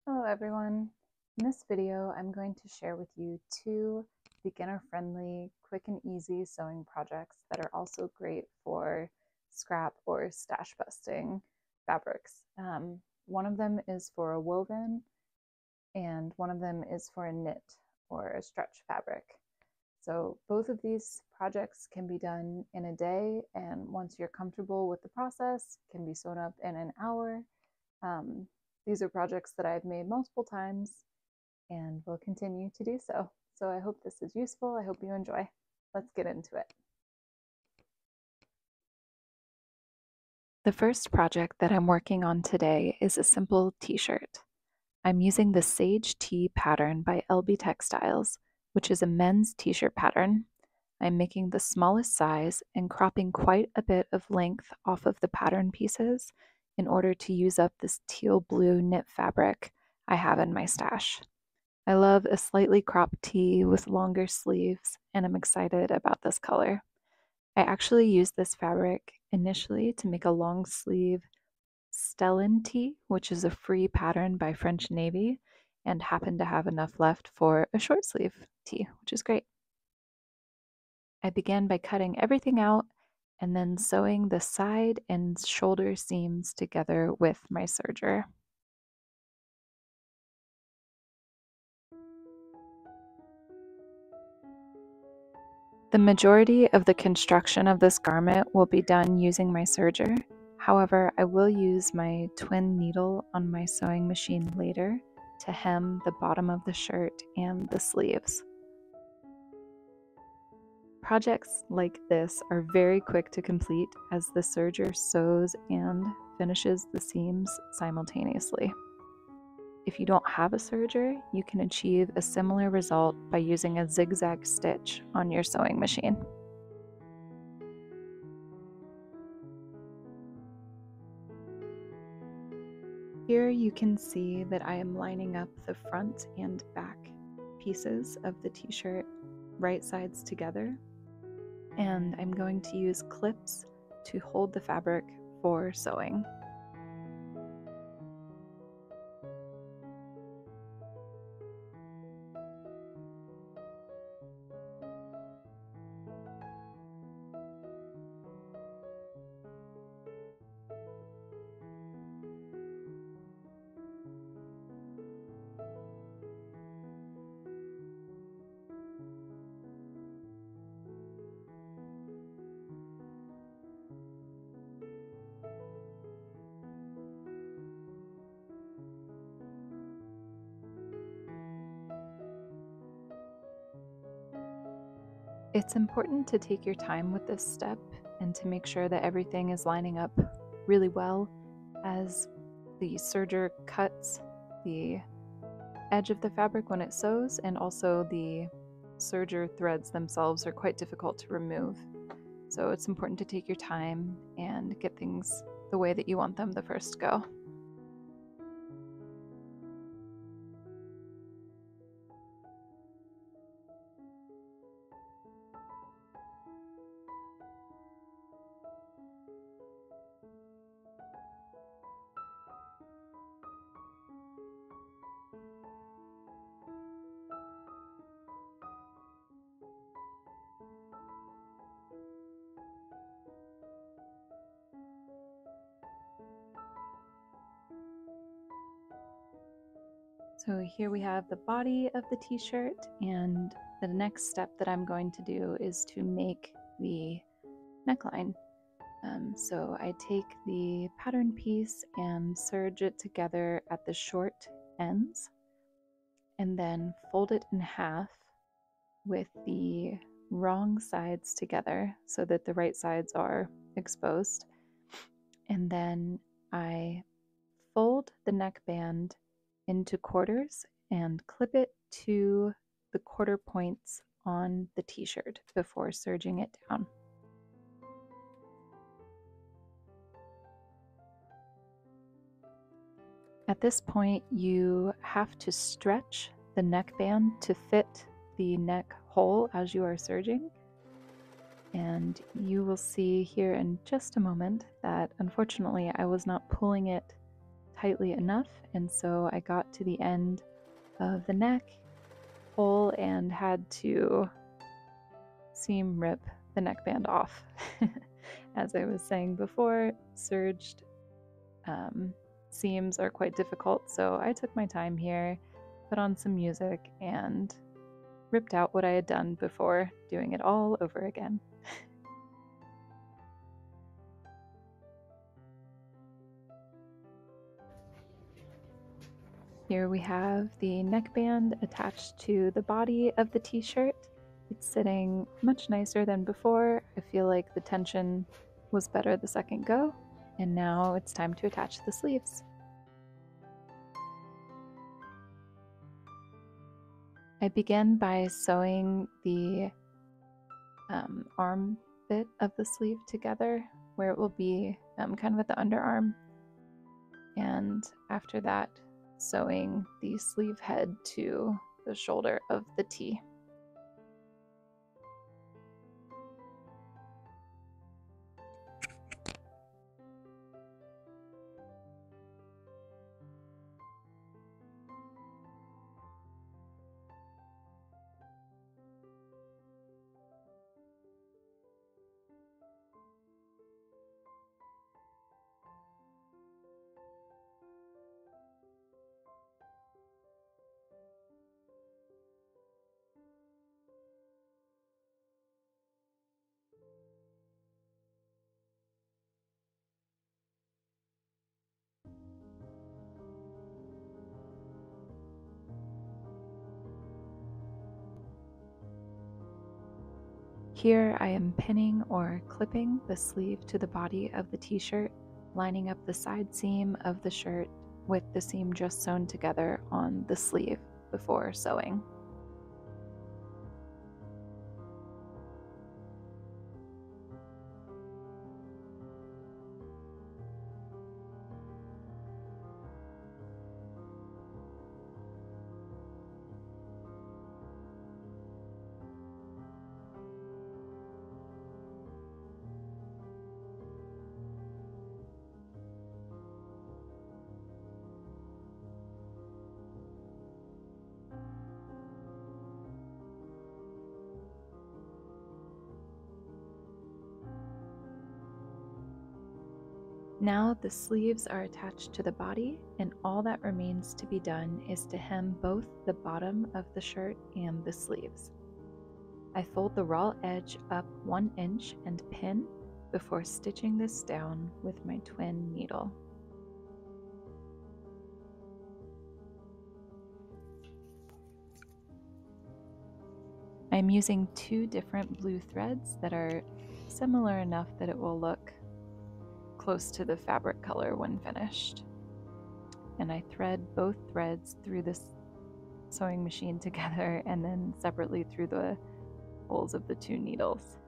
Hello everyone. In this video, I'm going to share with you two beginner-friendly, quick and easy sewing projects that are also great for scrap or stash busting fabrics. One of them is for a woven and one of them is for a knit or a stretch fabric. So both of these projects can be done in a day, and once you're comfortable with the process, can be sewn up in an hour. These are projects that I've made multiple times and will continue to do so. So I hope this is useful. I hope you enjoy. Let's get into it. The first project that I'm working on today is a simple t-shirt. I'm using the Sage Tee pattern by Elbe Textiles, which is a men's t-shirt pattern. I'm making the smallest size and cropping quite a bit of length off of the pattern pieces in order to use up this teal blue knit fabric I have in my stash. I love a slightly cropped tee with longer sleeves, and I'm excited about this color. I actually used this fabric initially to make a long sleeve Stellan Tee, which is a free pattern by French Navy, and happened to have enough left for a short sleeve tee, which is great. I began by cutting everything out and then sewing the side and shoulder seams together with my serger. The majority of the construction of this garment will be done using my serger. However, I will use my twin needle on my sewing machine later to hem the bottom of the shirt and the sleeves. Projects like this are very quick to complete as the serger sews and finishes the seams simultaneously. If you don't have a serger, you can achieve a similar result by using a zigzag stitch on your sewing machine. Here you can see that I am lining up the front and back pieces of the t-shirt right sides together, and I'm going to use clips to hold the fabric for sewing. It's important to take your time with this step and to make sure that everything is lining up really well, as the serger cuts the edge of the fabric when it sews, and also the serger threads themselves are quite difficult to remove. So it's important to take your time and get things the way that you want them the first go. So here we have the body of the t-shirt, and the next step that I'm going to do is to make the neckline. So I take the pattern piece and serge it together at the short ends, and then fold it in half with the wrong sides together so that the right sides are exposed. And then I fold the neckband into quarters and clip it to the quarter points on the t-shirt before serging it down. At this point, you have to stretch the neckband to fit the neck hole as you are serging. And you will see here in just a moment that unfortunately I was not pulling it tightly enough, and so I got to the end of the neck hole and had to seam rip the neckband off. As I was saying before, serged seams are quite difficult, so I took my time here, put on some music, and ripped out what I had done before doing it all over again. Here we have the neckband attached to the body of the t-shirt. It's sitting much nicer than before. I feel like the tension was better the second go, and now it's time to attach the sleeves. I begin by sewing the arm bit of the sleeve together where it will be kind of at the underarm, and after that sewing the sleeve head to the shoulder of the tee. Here I am pinning or clipping the sleeve to the body of the t-shirt, lining up the side seam of the shirt with the seam just sewn together on the sleeve before sewing. Now the sleeves are attached to the body, and all that remains to be done is to hem both the bottom of the shirt and the sleeves. I fold the raw edge up 1 inch and pin before stitching this down with my twin needle. I'm using 2 different blue threads that are similar enough that it will look close to the fabric color when finished. And I thread both threads through this sewing machine together and then separately through the holes of the 2 needles.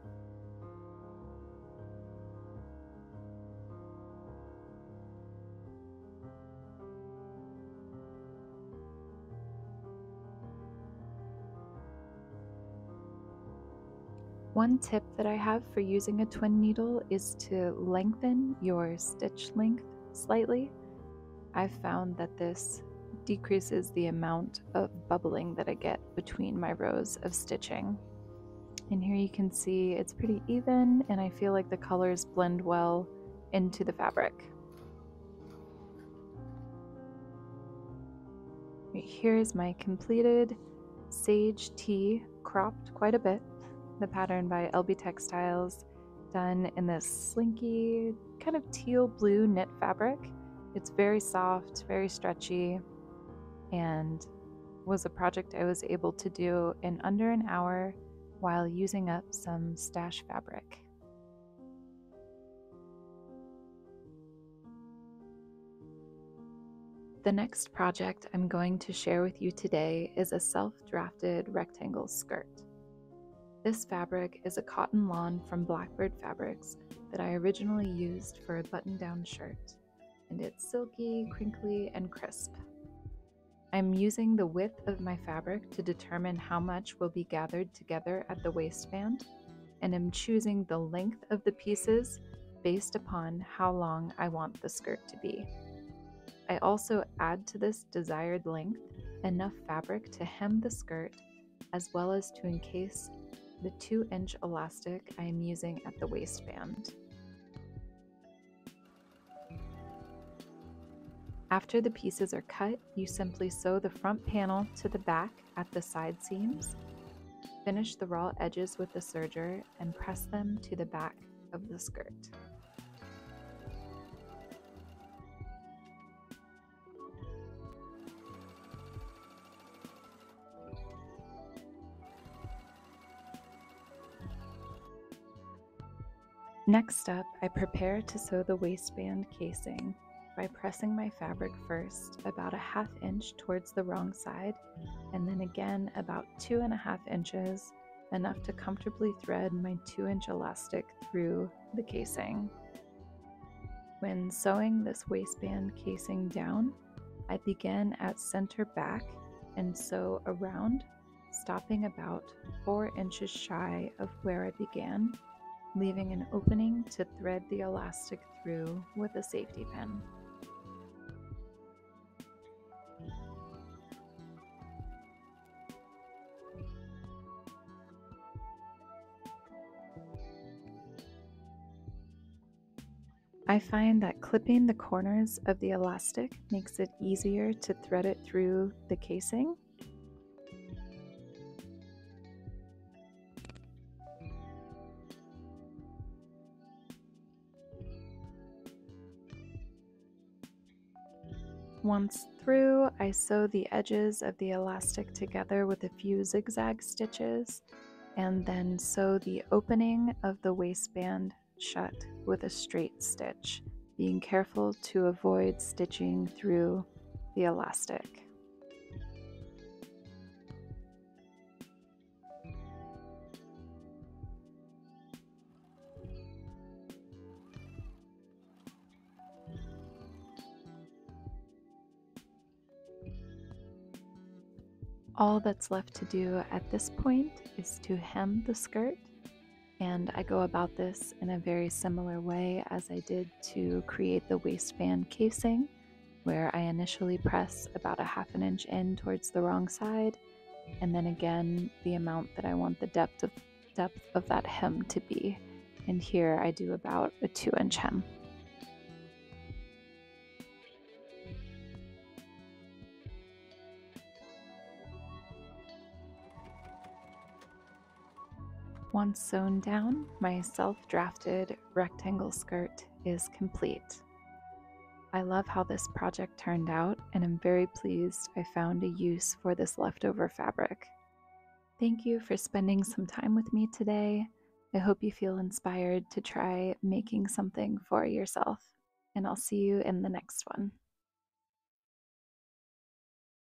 One tip that I have for using a twin needle is to lengthen your stitch length slightly. I've found that this decreases the amount of bubbling that I get between my rows of stitching. And here you can see it's pretty even, and I feel like the colors blend well into the fabric. Here's my completed Sage Tee, cropped quite a bit. The pattern by Elbe Textiles, done in this slinky, kind of teal blue knit fabric. It's very soft, very stretchy, and was a project I was able to do in under an hour while using up some stash fabric. The next project I'm going to share with you today is a self-drafted rectangle skirt. This fabric is a cotton lawn from Blackbird Fabrics that I originally used for a button-down shirt, and it's silky, crinkly, and crisp. I'm using the width of my fabric to determine how much will be gathered together at the waistband, and I'm choosing the length of the pieces based upon how long I want the skirt to be. I also add to this desired length enough fabric to hem the skirt as well as to encase the 2-inch elastic I am using at the waistband. After the pieces are cut, you simply sew the front panel to the back at the side seams. Finish the raw edges with the serger and press them to the back of the skirt. Next up, I prepare to sew the waistband casing by pressing my fabric first about a 1/2 inch towards the wrong side, and then again about 2.5 inches, enough to comfortably thread my 2-inch elastic through the casing. When sewing this waistband casing down, I begin at center back and sew around, stopping about 4 inches shy of where I began, leaving an opening to thread the elastic through with a safety pin. I find that clipping the corners of the elastic makes it easier to thread it through the casing. Once through, I sew the edges of the elastic together with a few zigzag stitches, and then sew the opening of the waistband shut with a straight stitch, being careful to avoid stitching through the elastic. All that's left to do at this point is to hem the skirt, and I go about this in a very similar way as I did to create the waistband casing, where I initially press about a 1/2 inch in towards the wrong side, and then again the amount that I want the depth of that hem to be. And here I do about a 2-inch hem. Once sewn down, my self-drafted rectangle skirt is complete. I love how this project turned out, and I'm very pleased I found a use for this leftover fabric. Thank you for spending some time with me today. I hope you feel inspired to try making something for yourself, and I'll see you in the next one.